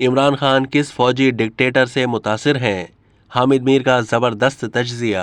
इमरान खान किस फौजी डिक्टेटर से मुतासिर हैं? हामिद मीर का ज़बरदस्त तज्जिया।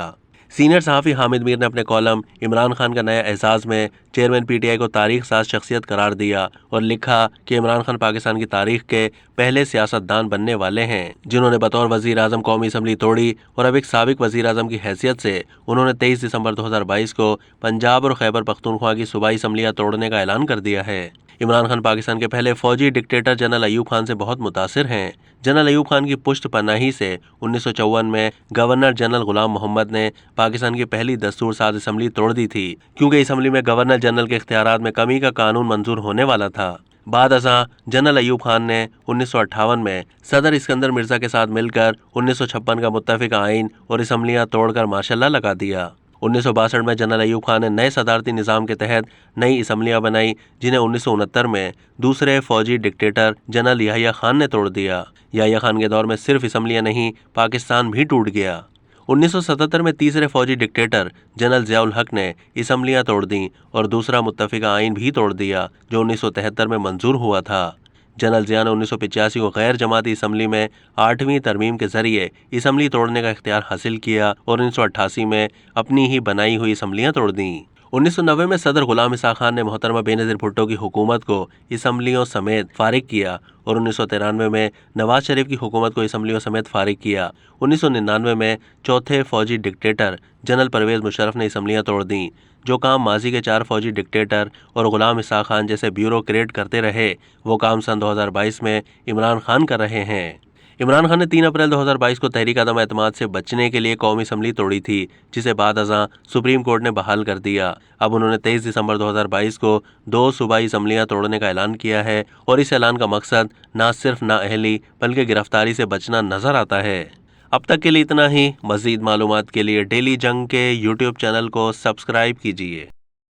सीनियर सहाफ़ी हामिद मीर ने अपने कॉलम इमरान खान का नया एहसास में चेयरमैन पीटीआई को तारीख साज शख्सियत करार दिया और लिखा कि इमरान खान पाकिस्तान की तारीख के पहले सियासतदान बनने वाले हैं जिन्होंने बतौर वज़ीर आज़म कौमी असम्बली तोड़ी और अब एक साबिक वज़ीर आज़म की हैसियत से उन्होंने 23 दिसंबर 2022 को पंजाब और खैबर पख्तूनख्वा की सूबाई असम्बलियाँ तोड़ने का ऐलान कर दिया है। इमरान खान पाकिस्तान के पहले फौजी डिक्टेटर जनरल अयूब खान से बहुत मुतासिर हैं। जनरल अयूब खान की पुष्ट पनाही से 1954 में गवर्नर जनरल गुलाम मोहम्मद ने पाकिस्तान की पहली दस्तूर साज असम्बली तोड़ दी थी, क्योंकि असम्बली में गवर्नर जनरल के इख्तियारात में कमी का कानून मंजूर होने वाला था। बाद अज़ां जनरल अयूब खान ने 1958 में सदर इस्कंदर मिर्जा के साथ मिलकर 1956 का मुत्तफिक आइन और असम्बलियाँ तोड़कर माशाल्लाह लगा दिया। 1962 में जनरल अयूब खान ने नए सदारती निज़ाम के तहत नई असम्बलियाँ बनाई, जिन्हें 1969 में दूसरे फौजी डिक्टेटर जनरल याहिया खान ने तोड़ दिया। याहिया खान के दौर में सिर्फ असम्बलियाँ नहीं, पाकिस्तान भी टूट गया। 1977 में तीसरे फौजी डिक्टेटर जनरल ज़िया उल हक ने असम्बलियाँ तोड़ दीं और दूसरा मुत्तफिका आइन भी तोड़ दिया जो 1973 में मंजूर हुआ था। जनरल ज़िया ने 1985 को गैर जमाती असम्बली में 8वीं तरमीम के जरिए असम्बली तोड़ने का इख्तियार हासिल किया और 1988 में अपनी ही बनाई हुई असम्बलियाँ तोड़ दीं। 1990 में सदर गुलाम इसाक खान ने मोहतरमा बेनज़ीर भुट्टो की हुकूमत को असम्बलियों समेत फारिग किया और 1993 में नवाज शरीफ की हुकूमत को असम्बलियों समेत फारिग किया। 1999 में चौथे फौजी डिक्टेटर जनरल परवेज़ मुशर्रफ ने असम्बलियाँ तोड़ दीं। जो काम माजी के 4 फौजी डिक्टेटर और गुलाम इसाक खान जैसे ब्यूरोक्रेट करते रहे, वो काम सन 2022 में इमरान खान कर रहे हैं। इमरान खान ने 3 अप्रैल 2022 को तहरीक अदम एतमाद से बचने के लिए कौमी असम्बली तोड़ी थी, जिसे बाद अज़ां सुप्रीम कोर्ट ने बहाल कर दिया। अब उन्होंने 23 दिसंबर 2022 को 2 सूबाई असम्बलियाँ तोड़ने का ऐलान किया है और इस ऐलान का मकसद न सिर्फ नाअहली बल्कि गिरफ्तारी से बचना नजर आता है। अब तक के लिए इतना ही। मज़ीद मालूमात के लिए डेली जंग के यूट्यूब चैनल को सब्सक्राइब कीजिए।